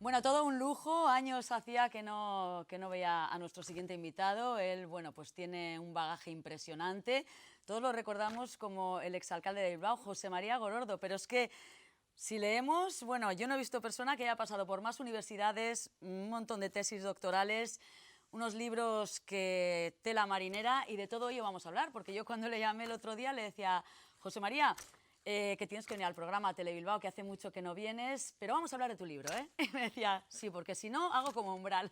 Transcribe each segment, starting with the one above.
Bueno, todo un lujo. Años hacía que no veía a nuestro siguiente invitado. Él, bueno, pues tiene un bagaje impresionante. Todos lo recordamos como el exalcalde de Bilbao, José María Gorordo. Pero es que si leemos, bueno, yo no he visto persona que haya pasado por más universidades, un montón de tesis doctorales, unos libros que tela marinera, y de todo ello vamos a hablar, porque yo cuando le llamé el otro día le decía, José María, que tienes que venir al programa Tele Bilbao, que hace mucho que no vienes, pero vamos a hablar de tu libro, ¿eh? Y me decía, sí, porque si no, hago como umbral.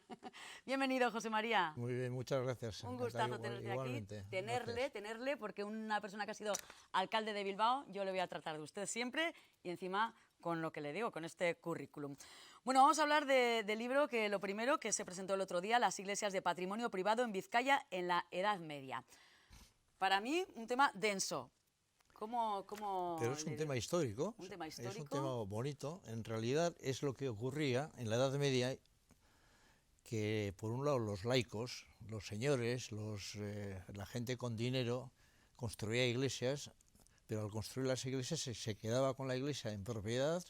Bienvenido, José María. Muy bien, muchas gracias. Un Encantado, gustazo tenerte aquí, igualmente. Gracias. tenerle, porque una persona que ha sido alcalde de Bilbao, yo le voy a tratar de usted siempre y encima con lo que le digo, con este currículum. Bueno, vamos a hablar del libro que lo primero que se presentó el otro día, Las iglesias de patrimonio privado en Vizcaya en la Edad Media. Para mí, un tema denso. Pero es un tema histórico, Un tema es un histórico. tema bonito. En realidad es lo que ocurría en la Edad Media, que por un lado los laicos, los señores, la gente con dinero construía iglesias, pero al construir las iglesias se quedaba con la iglesia en propiedad,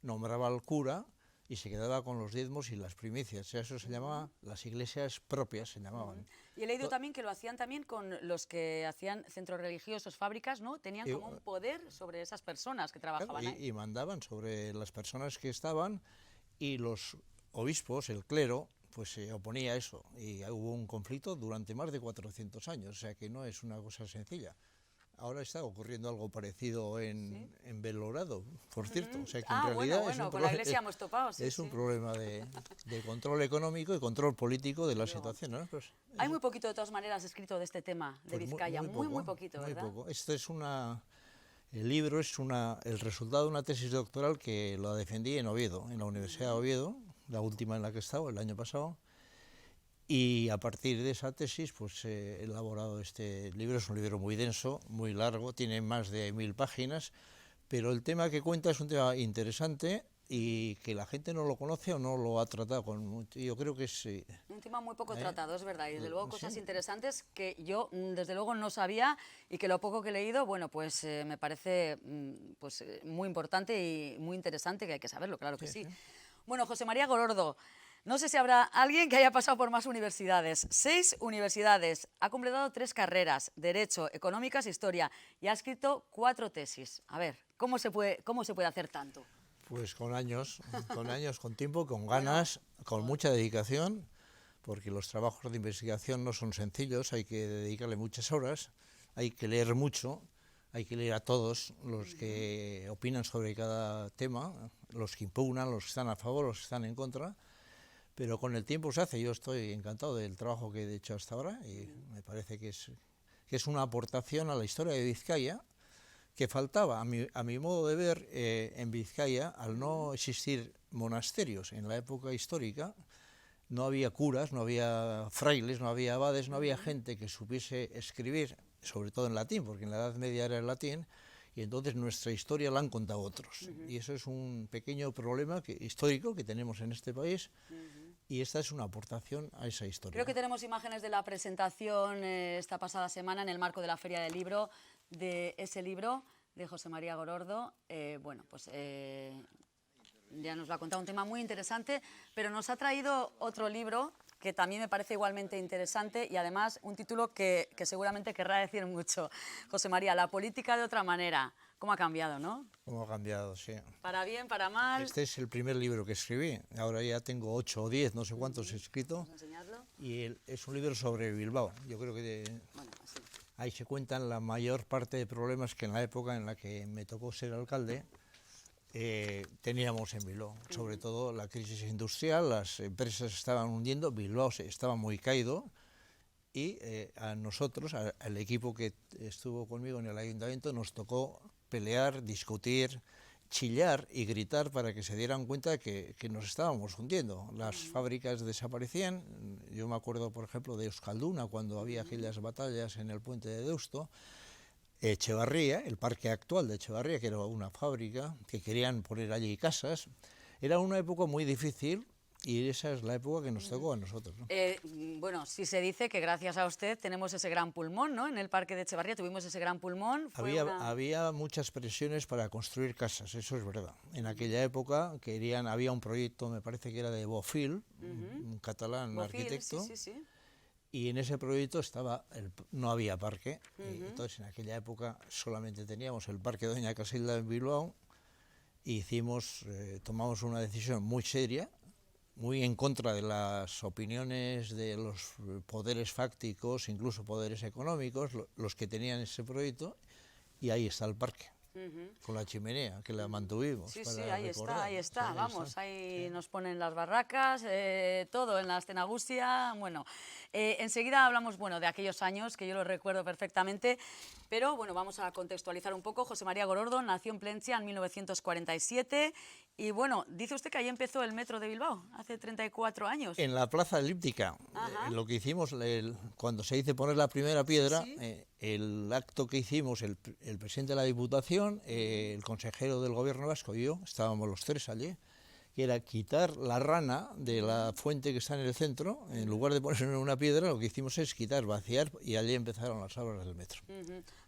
nombraba al cura y se quedaba con los diezmos y las primicias. Eso se llamaba, las iglesias propias se llamaban. Y he leído también que lo hacían también con los que hacían centros religiosos, fábricas, ¿no? Tenían como un poder sobre esas personas que trabajaban Claro, ahí. y mandaban sobre las personas que estaban, y los obispos, el clero, pues se oponía a eso, y hubo un conflicto durante más de 400 años, o sea que no es una cosa sencilla. Ahora está ocurriendo algo parecido en Belorado, por cierto. O sea que en realidad bueno, con la iglesia hemos topado, sí, es un sí. problema de control económico y control político de la situación, ¿no? Pues, Hay muy poquito, de todas maneras, escrito de este tema de pues Vizcaya, muy poquito, muy ¿verdad? poco. El libro es el resultado de una tesis doctoral que la defendí en Oviedo, en la Universidad de Oviedo, la última en la que he estado, el año pasado. Y a partir de esa tesis, pues he elaborado este libro. Es un libro muy denso, muy largo, tiene más de 1000 páginas, pero el tema que cuenta es un tema interesante y que la gente no lo conoce o no lo ha tratado con mucho. Yo creo que es... Un tema muy poco tratado, es verdad, y desde luego cosas sí. interesantes que yo desde luego no sabía y que lo poco que he leído, bueno, pues me parece pues, muy importante y muy interesante, que hay que saberlo, claro que sí. Bueno, José María Gorordo, no sé si habrá alguien que haya pasado por más universidades. 6 universidades, ha completado 3 carreras, Derecho, Económicas, Historia, y ha escrito 4 tesis. A ver, cómo se puede hacer tanto? Pues con años, con tiempo, con ganas, con mucha dedicación, porque los trabajos de investigación no son sencillos, hay que dedicarle muchas horas, hay que leer mucho, hay que leer a todos los que opinan sobre cada tema, los que impugnan, los que están a favor, los que están en contra, pero con el tiempo se hace. Yo estoy encantado del trabajo que he hecho hasta ahora y me parece que es una aportación a la historia de Vizcaya, que faltaba, a mi modo de ver, en Vizcaya. Al no existir monasterios en la época histórica, no había curas, no había frailes, no había abades, no había gente que supiese escribir, sobre todo en latín, porque en la Edad Media era el latín, y entonces nuestra historia la han contado otros. Y eso es un pequeño problema histórico que tenemos en este país, y esta es una aportación a esa historia. Creo que tenemos imágenes de la presentación esta pasada semana en el marco de la Feria del Libro, de ese libro de José María Gorordo. Bueno, pues ya nos lo ha contado, un tema muy interesante, pero nos ha traído otro libro que también me parece igualmente interesante y además un título que seguramente querrá decir mucho. José María, La política de otra manera. ¿Cómo ha cambiado, no? ¿Cómo ha cambiado? Sí. Para bien, para mal. Este es el primer libro que escribí, ahora ya tengo 8 o 10, no sé cuántos he escrito. ¿Vamos a enseñarlo? Y es un libro sobre Bilbao. Yo creo que Bueno, así. ahí se cuentan la mayor parte de problemas que en la época en la que me tocó ser alcalde teníamos en Bilbao. Sobre todo la crisis industrial, las empresas se estaban hundiendo, Bilbao estaba muy caído, y a nosotros, al equipo que estuvo conmigo en el ayuntamiento, nos tocó pelear, discutir, chillar y gritar para que se dieran cuenta que nos estábamos hundiendo. Las fábricas desaparecían. Yo me acuerdo, por ejemplo, de Euskalduna, cuando había aquellas batallas en el puente de Deusto. Echevarría, el parque actual de Echevarría, que era una fábrica, que querían poner allí casas. Era una época muy difícil, y esa es la época que nos tocó a nosotros, ¿no? Bueno, sí se dice que gracias a usted tenemos ese gran pulmón, ¿no? En el Parque de Echevarría tuvimos ese gran pulmón. Había muchas presiones para construir casas, eso es verdad. En aquella época había un proyecto, me parece que era de Bofill, un catalán arquitecto, sí. y en ese proyecto no había parque. Entonces en aquella época solamente teníamos el Parque Doña Casilda en Bilbao, y tomamos una decisión muy seria, muy en contra de las opiniones de los poderes fácticos, incluso poderes económicos, los que tenían ese proyecto, y ahí está el parque, con la chimenea, que la mantuvimos. Sí, para ahí recordar. está, ahí está, Sí, vamos, ahí nos ponen las barracas, todo en la Astenagustia, bueno. Enseguida hablamos, bueno, de aquellos años, que yo los recuerdo perfectamente, pero, bueno, vamos a contextualizar un poco. José María Gorordo nació en Plentzia en 1947, y, bueno, dice usted que ahí empezó el metro de Bilbao, hace 34 años. En la plaza elíptica, lo que hicimos, cuando se dice poner la primera piedra, el acto que hicimos, el presidente de la Diputación, el consejero del Gobierno vasco y yo, estábamos los tres allí, que era quitar la rana de la fuente que está en el centro. En lugar de poner una piedra, lo que hicimos es vaciar, y allí empezaron las obras del metro.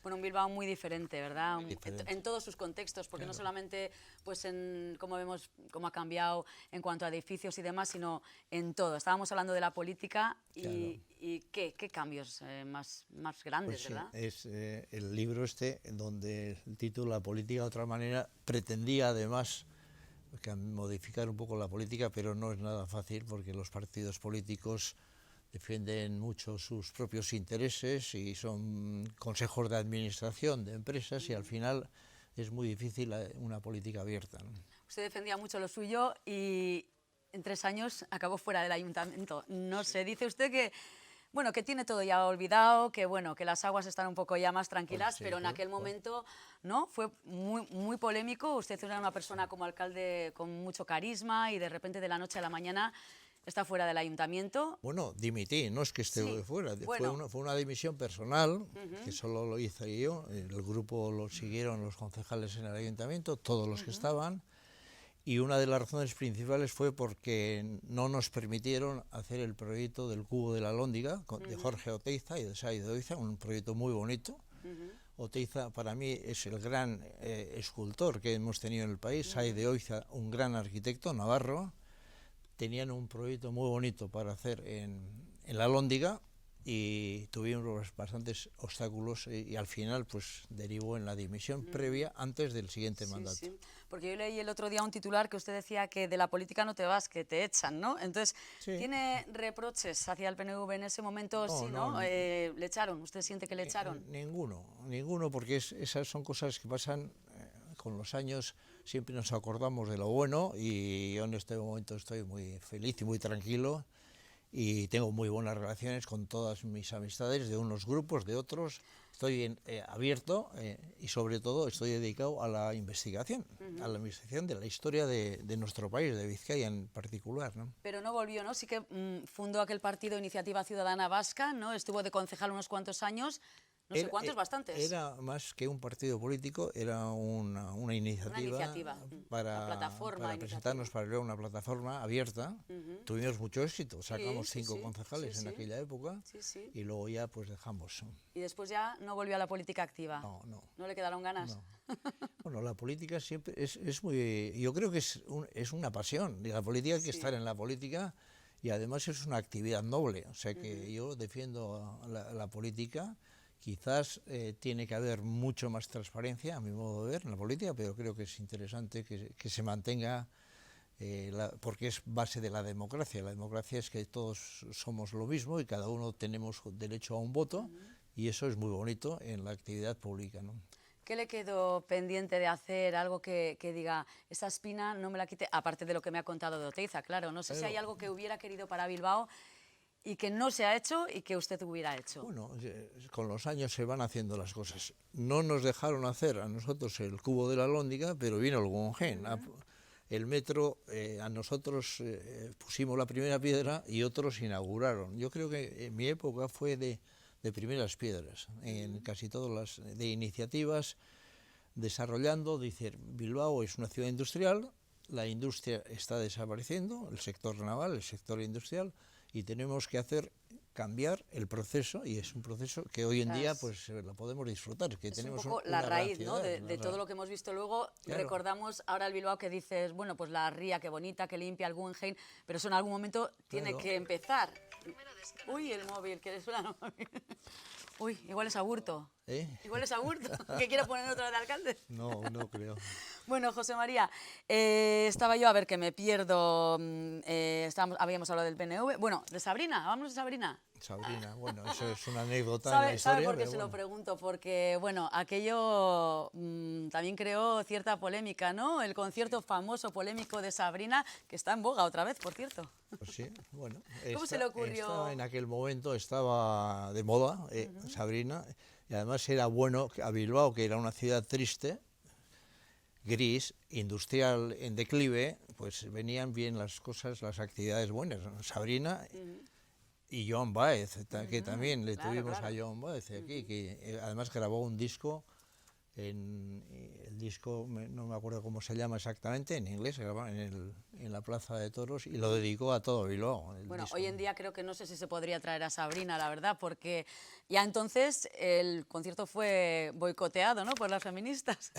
Bueno, un Bilbao muy diferente, ¿verdad? Diferente. En todos sus contextos, porque no solamente pues como vemos cómo ha cambiado en cuanto a edificios y demás, sino en todo. Estábamos hablando de la política y ¿qué cambios más grandes, Pues verdad? Es el libro donde el título, La política de otra manera, pretendía además modificar un poco la política, pero no es nada fácil, porque los partidos políticos defienden mucho sus propios intereses y son consejos de administración de empresas, y al final es muy difícil una política abierta, ¿no? Usted defendía mucho lo suyo y en 3 años acabó fuera del ayuntamiento. No sé, dice usted que, bueno, que tiene todo ya olvidado, que, bueno, que las aguas están un poco ya más tranquilas, Pues sí, pero en aquel momento, ¿no? Fue muy polémico. Usted era una persona como alcalde con mucho carisma, y de repente, de la noche a la mañana, está fuera del ayuntamiento. Bueno, dimití, no es que esté fuera, bueno. fue una dimisión personal, que solo lo hice yo. El grupo lo siguieron los concejales en el ayuntamiento, todos los que estaban, y una de las razones principales fue porque no nos permitieron hacer el proyecto del Cubo de la Alhóndiga de Jorge Oteiza y de Say de Oiza, un proyecto muy bonito. Oteiza para mí es el gran escultor que hemos tenido en el país, Say de Oiza un gran arquitecto navarro. Tenían un proyecto muy bonito para hacer en la Alhóndiga, y tuvimos bastantes obstáculos, y al final pues derivó en la dimisión previa, antes del siguiente mandato. Sí, porque yo leí el otro día un titular que usted decía que de la política no te vas, que te echan, ¿no? Entonces, ¿tiene reproches hacia el PNV en ese momento? ¿No? ¿Le echaron? ¿Usted siente que le echaron? Ninguno, porque esas son cosas que pasan con los años. Siempre nos acordamos de lo bueno, y yo en este momento estoy muy feliz y muy tranquilo, y tengo muy buenas relaciones con todas mis amistades, de unos grupos, de otros. Estoy abierto, y sobre todo estoy dedicado a la investigación, a la investigación de la historia de nuestro país, de Vizcaya en particular, ¿no? Pero no volvió, ¿no? Sí que fundó aquel partido Iniciativa Ciudadana Vasca, ¿no? Estuvo de concejal unos cuantos años. No sé cuántos, bastantes. Era más que un partido político, era una iniciativa, para presentarnos, para crear una plataforma abierta. Tuvimos mucho éxito, sacamos 5 concejales en aquella época, y luego ya pues dejamos. Y después ya no volvió a la política activa. No. ¿No le quedaron ganas? No. Bueno, la política siempre es muy... Yo creo que es una pasión, y la política hay que estar en la política, y además es una actividad noble. O sea que yo defiendo la política. Quizás tiene que haber mucho más transparencia, a mi modo de ver, en la política, pero creo que es interesante que se mantenga, porque es base de la democracia. La democracia es que todos somos lo mismo y cada uno tenemos derecho a un voto, y eso es muy bonito en la actividad pública, ¿no? ¿Qué le quedó pendiente de hacer? Algo que diga, esa espina no me la quite, aparte de lo que me ha contado de Oteiza, claro. No sé si hay algo que hubiera querido para Bilbao y que no se ha hecho y que usted hubiera hecho. Bueno, con los años se van haciendo las cosas. No nos dejaron hacer a nosotros el Cubo de la Alhóndiga, pero vino el Guggenheim. El metro, a nosotros pusimos la primera piedra y otros inauguraron. Yo creo que en mi época fue de primeras piedras, en casi todas las de iniciativas, desarrollando. Dice, Bilbao es una ciudad industrial, la industria está desapareciendo, el sector naval, el sector industrial, y tenemos que cambiar el proceso, y es un proceso que hoy en día pues lo podemos disfrutar, que es tenemos un poco la una raíz, gran ¿no? ciudad, de todo lo que hemos visto luego. Claro. Recordamos ahora el Bilbao que dices, bueno, pues la ría, qué bonita, qué limpia, el Guggenheim, pero eso en algún momento tiene Claro. que empezar. Uy, el móvil, que suena el móvil. Uy, igual es Aburto. ¿Eh? Igual es Aburto, que quiere poner otra vez de alcalde. No, no creo. Bueno, José María, estaba yo, a ver, que me pierdo, habíamos hablado del PNV, bueno, de Sabrina, vámonos de Sabrina. Sabrina, bueno, eso es una anécdota en la ¿Sabe historia. por qué pero se lo bueno. pregunto? Porque, bueno, aquello también creó cierta polémica, ¿no? El concierto famoso, polémico de Sabrina, que está en boga otra vez, por cierto. Pues sí, bueno. ¿Cómo se le ocurrió? En aquel momento estaba de moda Sabrina, y además era bueno que a Bilbao, que era una ciudad triste, gris, industrial en declive, pues venían bien las cosas, las actividades buenas. Sabrina y Joan Baez, que también le claro, tuvimos claro. a Joan Baez aquí, que además grabó un disco. El disco, no me acuerdo cómo se llama exactamente, en inglés, grabado en la Plaza de Toros, y lo dedicó a todo Bilbao. Bueno, disco. hoy en día creo que no sé si se podría traer a Sabrina, la verdad, porque ya entonces el concierto fue boicoteado, ¿no? Por las feministas.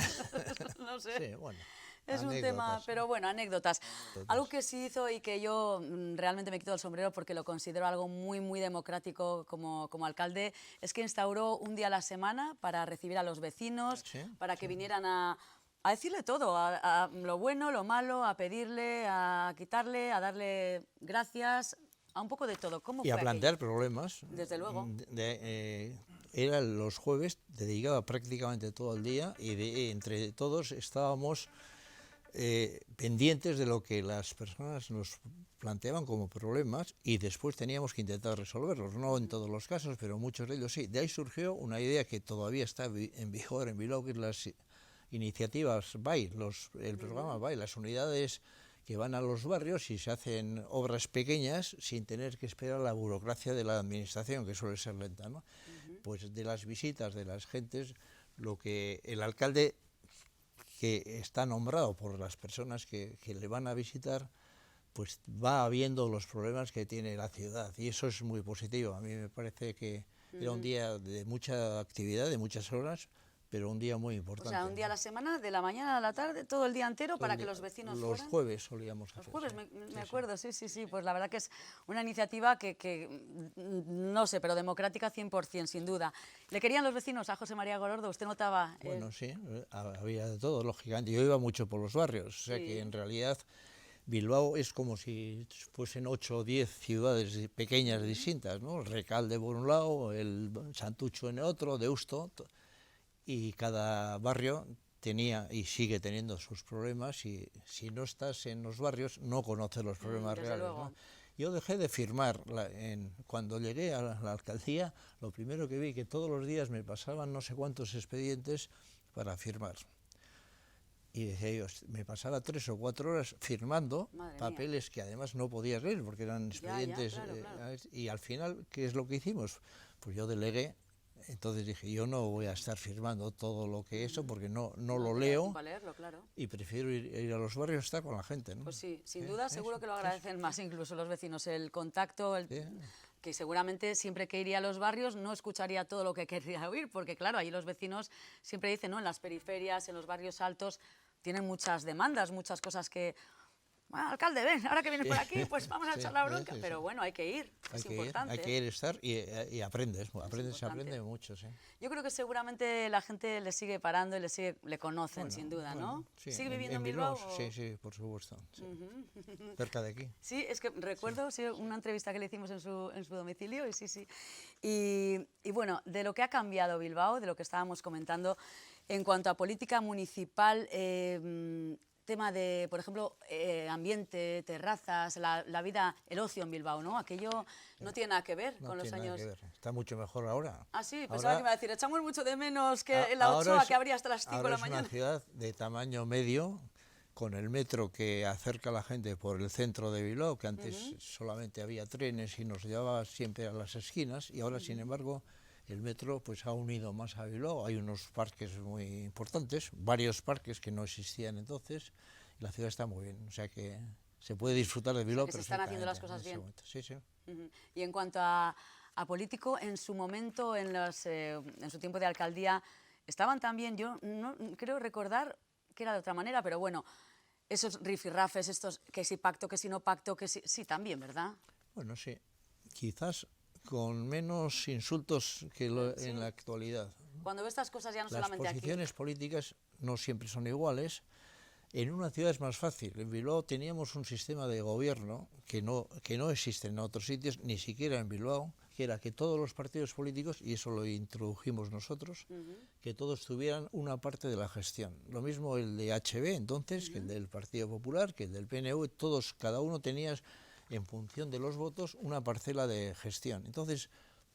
No sé. Sí, bueno. Es un anécdotas. tema, pero bueno, anécdotas. Algo que sí hizo y que yo realmente me quito el sombrero porque lo considero algo muy, muy democrático como alcalde, es que instauró un día a la semana para recibir a los vecinos, Sí, para que vinieran a decirle todo, a lo bueno, lo malo, a pedirle, a quitarle, a darle gracias, a un poco de todo. ¿Cómo Y fue a plantear aquello? problemas. Desde luego. Era los jueves, dedicaba prácticamente todo el día, y entre todos estábamos pendientes de lo que las personas nos planteaban como problemas, y después teníamos que intentar resolverlos, no en todos los casos, pero muchos de ellos sí. De ahí surgió una idea que todavía está en vigor en Bilbao, que es las iniciativas BAI, el programa BAI, las unidades que van a los barrios y se hacen obras pequeñas sin tener que esperar la burocracia de la administración, que suele ser lenta, ¿no? Pues de las visitas de las gentes, lo que el alcalde, que está nombrado por las personas que le van a visitar, pues va viendo los problemas que tiene la ciudad, y eso es muy positivo. A mí me parece que era un día de mucha actividad, de muchas horas, pero un día muy O importante. sea, un día a la semana, de la mañana a la tarde, todo el día entero Todo para el que día. los vecinos Los fueran. jueves solíamos hacer. Los jueves, sí. me acuerdo, sí, pues la verdad que es una iniciativa que no sé, pero democrática 100%, sin duda. ¿Le querían los vecinos a José María Gorordo? ¿Usted notaba? Bueno, sí, había de todo, lógicamente. Yo iba mucho por los barrios, o sea Sí. que en realidad Bilbao es como si fuesen 8 o 10 ciudades pequeñas distintas, ¿no? Recalde por un lado, el Santucho en el otro, Deusto, y cada barrio tenía y sigue teniendo sus problemas, y si no estás en los barrios no conoces los problemas desde reales, luego. ¿no? Yo dejé de firmar, cuando llegué a la alcaldía, lo primero que vi que todos los días me pasaban no sé cuántos expedientes para firmar. Y decía yo, me pasaba 3 o 4 horas firmando Madre papeles que además no podías leer porque eran expedientes. claro. Y al final, ¿qué es lo que hicimos? Pues yo delegué. Entonces dije, yo no voy a estar firmando todo lo que eso porque no lo leo, Para leerlo, claro. y prefiero ir a los barrios a estar con la gente, ¿no? Pues sí, sin duda, seguro eso, que lo agradecen más incluso los vecinos, el contacto, Sí. que seguramente siempre que iría a los barrios no escucharía todo lo que querría oír, porque claro, ahí los vecinos siempre dicen, ¿no? En las periferias, en los barrios altos, tienen muchas demandas, muchas cosas que... Bueno, alcalde, ven, ahora que vienes por aquí, pues vamos a Sí, echar la bronca. sí. Pero bueno, hay que ir, es importante. Hay que ir, estar, y aprendes, se importante. aprende mucho, sí. Yo creo que seguramente la gente le sigue parando y le conocen, Bueno, sin duda, bueno, ¿no? sí, ¿Sigue viviendo en Bilbao? o- Sí, por supuesto. Sí. Cerca de aquí. Sí, es que recuerdo sí, una entrevista que le hicimos en su domicilio, y sí. Y bueno, de lo que ha cambiado Bilbao, de lo que estábamos comentando, en cuanto a política municipal, tema de, por ejemplo, ambiente, terrazas, la vida, el ocio en Bilbao, ¿no? Aquello no tiene nada que ver No con los tiene nada años... que ver. Está mucho mejor ahora. Ah, sí, pensaba Ahora- que me iba a decir, echamos mucho de menos que en la Ahora Ochoa, es- que abría hasta las 5 de ahora la es mañana. una ciudad de tamaño medio, con el metro que acerca a la gente por el centro de Bilbao, que antes solamente había trenes y nos llevaba siempre a las esquinas, y ahora, sin embargo, el metro pues ha unido más a Bilbao. Hay unos parques muy importantes, varios parques que no existían entonces, y la ciudad está muy bien, o sea que se puede disfrutar de Bilbao que se están haciendo las cosas perfectamente en bien. ese momento. Sí, sí. Y en cuanto a político, en su momento, en su tiempo de alcaldía, estaban también, yo no creo recordar que era de otra manera, pero bueno, esos rifirrafes, estos que si pacto, que si no pacto, que si... Sí, también, ¿verdad? Bueno, sí, quizás con menos insultos que Sí. en la actualidad. Cuando ve estas cosas ya no Las solamente aquí. posiciones políticas no siempre son iguales. En una ciudad es más fácil. En Bilbao teníamos un sistema de gobierno que no existe en otros sitios, ni siquiera en Bilbao, que era que todos los partidos políticos, y eso lo introdujimos nosotros, que todos tuvieran una parte de la gestión. Lo mismo el de HB entonces, que el del Partido Popular, que el del PNV, todos, cada uno tenía, en función de los votos, una parcela de gestión. Entonces,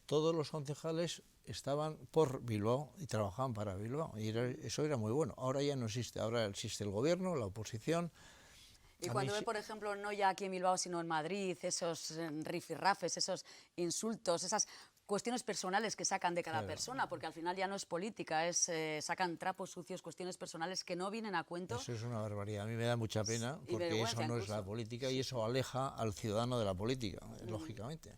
todos los concejales estaban por Bilbao y trabajaban para Bilbao, y eso era muy bueno. Ahora ya no existe, ahora existe el gobierno, la oposición. Y cuando ve, por ejemplo, no ya aquí en Bilbao, sino en Madrid, esos rifirrafes, esos insultos, esas cuestiones personales que sacan de cada persona, porque al final ya no es política, sacan trapos sucios, cuestiones personales que no vienen a cuento. Eso es una barbaridad, a mí me da mucha pena, Y porque vergüenza eso no es incluso. la política y eso aleja al ciudadano de la política, lógicamente.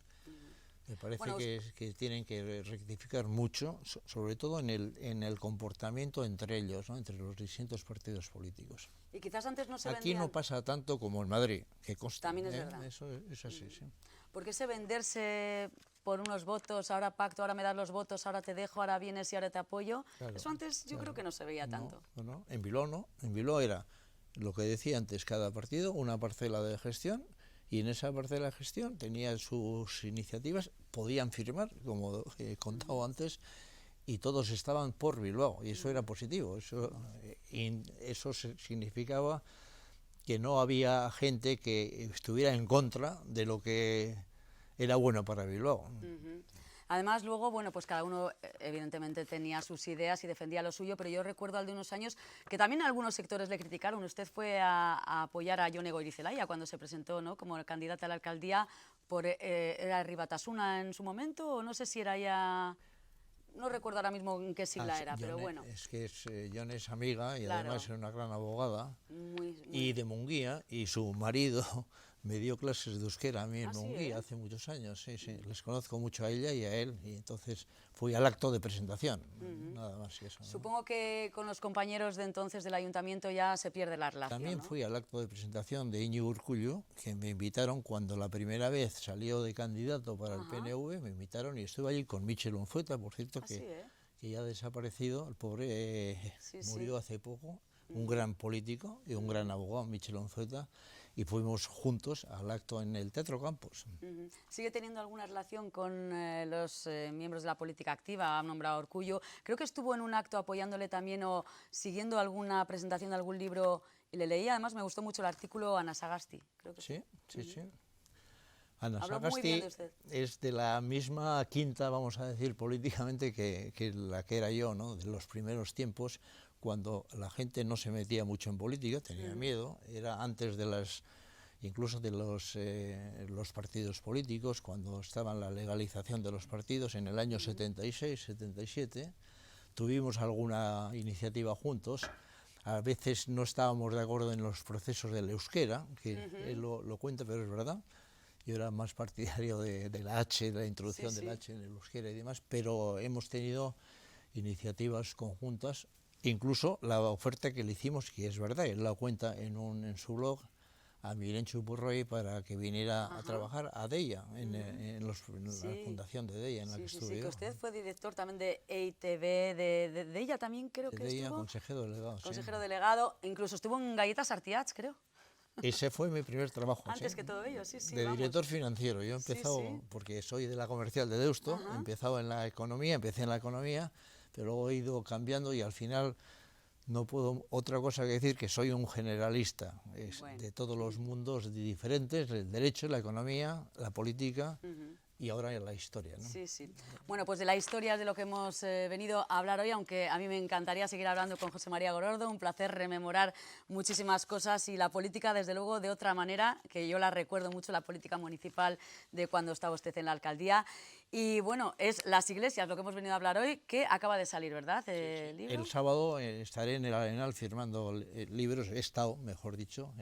Me parece Bueno, que tienen que rectificar mucho, sobre todo en el comportamiento entre ellos, ¿no? Entre los distintos partidos políticos. y quizás antes no se Aquí vendían... no pasa tanto como en Madrid, que consta. También es verdad. Eso es así, sí. Porque ese venderse por unos votos, ahora pacto, ahora me das los votos, ahora te dejo, ahora vienes y ahora te apoyo, Claro, eso antes yo creo que no se veía tanto. No. En Bilbao no. En Bilbao era lo que decía antes, cada partido una parcela de gestión, y en esa parcela de gestión tenía sus iniciativas, podían firmar, como he contado antes, y todos estaban por Bilbao, y eso era positivo. Eso significaba que no había gente que estuviera en contra de lo que era bueno para Bilbao. Además, luego, bueno, pues cada uno evidentemente tenía sus ideas y defendía lo suyo, pero yo recuerdo al de unos años que también algunos sectores le criticaron. Usted fue a apoyar a Jone Goirizelaia cuando se presentó, ¿no?, como candidata a la alcaldía ¿era Ribatasuna en su momento? O no sé si era ya... No recuerdo ahora mismo en qué sigla era, pero bueno. Es que Jone es amiga y además era una gran abogada, y de Munguía, y su marido me dio clases de euskera a mí en Munguía hace muchos años, sí, les conozco mucho a ella y a él, y entonces fui al acto de presentación, nada más que eso, ¿no? Supongo que con los compañeros de entonces del ayuntamiento ya se pierde la relación, También ¿no? fui al acto de presentación de Íñigo Urkullu, que me invitaron cuando la primera vez salió de candidato para el PNV, me invitaron y estuve allí con Michel Onzueta, por cierto, que ya ha desaparecido, el pobre murió hace poco, un gran político y un gran abogado, Michel Onzueta, y fuimos juntos al acto en el Teatro Campos. ¿Sigue teniendo alguna relación con los miembros de la política activa? Ha nombrado a Urkullu. Creo que estuvo en un acto apoyándole también o siguiendo alguna presentación de algún libro y le leí. Además, me gustó mucho el artículo Ana Sagasti. Creo que sí. Ana Habló muy bien de Sagasti usted. es de la misma quinta, vamos a decir, políticamente que la que era yo, ¿no? De los primeros tiempos, cuando la gente no se metía mucho en política, tenía miedo, era antes de incluso de los partidos políticos, cuando estaba la legalización de los partidos en el año 76, 77, tuvimos alguna iniciativa juntos. A veces no estábamos de acuerdo en los procesos del euskera, que él lo cuenta, pero es verdad. Yo era más partidario de la H, de la introducción del H en el euskera y demás, pero hemos tenido iniciativas conjuntas, incluso la oferta que le hicimos, que es verdad, él la cuenta en su blog, a Mirenchu Purroy para que viniera a trabajar a Deia, en la fundación de Deia en la que estuve yo. Que usted fue director también de EITB, de Deia también creo que Deia, estuvo. consejero delegado. Consejero delegado, incluso estuvo en Galletas Artiach, creo. Ese fue mi primer trabajo. Antes que todo ello, sí. De director financiero. Yo he empezado, porque soy de la comercial de Deusto, he empezado en la economía, empecé en la economía, pero luego he ido cambiando y al final no puedo otra cosa que decir que soy un generalista de todos los mundos diferentes, el derecho, la economía, la política y ahora en la historia, ¿no? Sí, sí. Bueno, pues de la historia es de lo que hemos venido a hablar hoy, aunque a mí me encantaría seguir hablando con José María Gorordo, un placer rememorar muchísimas cosas y la política, desde luego, de otra manera, que yo la recuerdo mucho, la política municipal de cuando estaba usted en la alcaldía. Y bueno, es Las Iglesias, lo que hemos venido a hablar hoy, que acaba de salir, ¿verdad? El libro. El sábado estaré en el Arenal firmando libros, he estado, mejor dicho,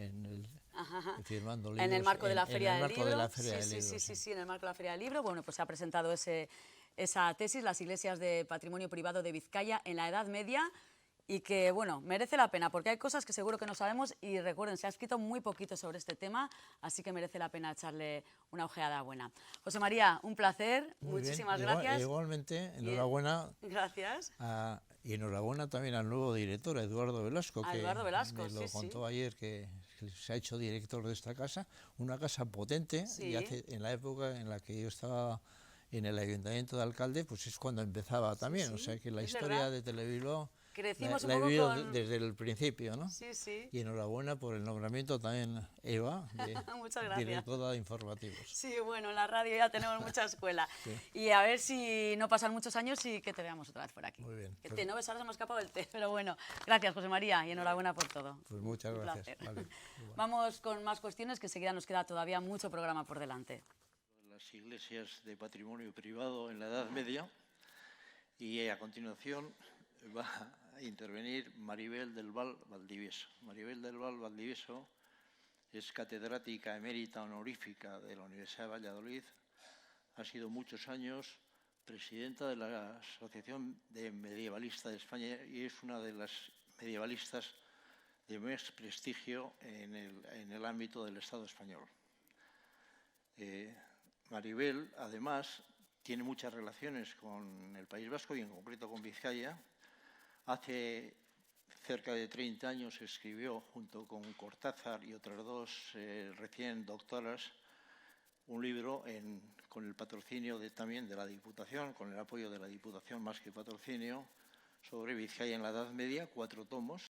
firmando libros. En el marco de la Feria del Libro. De la Feria del Libro, Sí, en el marco de la Feria del Libro. Bueno, pues se ha presentado esa tesis, Las Iglesias de Patrimonio Privado de Vizcaya en la Edad Media, y que, bueno, merece la pena, porque hay cosas que seguro que no sabemos y recuerden, se ha escrito muy poquito sobre este tema, así que merece la pena echarle una ojeada buena. José María, un placer, muchísimas gracias. Igualmente, enhorabuena. Gracias. Y enhorabuena también al nuevo director, a Eduardo Velasco, que me lo contó ayer, que se ha hecho director de esta casa, una casa potente, y en la época en la que yo estaba en el ayuntamiento de alcalde, pues es cuando empezaba también, o sea que la historia de Telebilbao crecimos la he un poco vivido con... desde el principio, ¿no? Sí. Y enhorabuena por el nombramiento también, Eva, de Muchas gracias. directora de informativos. Sí, bueno, en la radio ya tenemos mucha escuela. Y a ver si no pasan muchos años y que te veamos otra vez por aquí. Muy bien. Que te no ves, ahora se me ha escapado el té, pero bueno. Gracias, José María, y enhorabuena por todo. Pues muchas gracias. Vale. Vamos con más cuestiones, que enseguida nos queda todavía mucho programa por delante. Las iglesias de patrimonio privado en la Edad Media, y a continuación va a intervenir Maribel del Val Valdivieso. Maribel del Val Valdivieso es catedrática emérita honorífica de la Universidad de Valladolid, ha sido muchos años presidenta de la Asociación de Medievalistas de España y es una de las medievalistas de más prestigio en el ámbito del Estado español. Maribel, además, tiene muchas relaciones con el País Vasco y en concreto con Vizcaya. Hace cerca de 30 años escribió, junto con Cortázar y otras dos recién doctoras, un libro con el patrocinio también de la Diputación, con el apoyo de la Diputación más que patrocinio, sobre Vizcaya en la Edad Media, 4 tomos,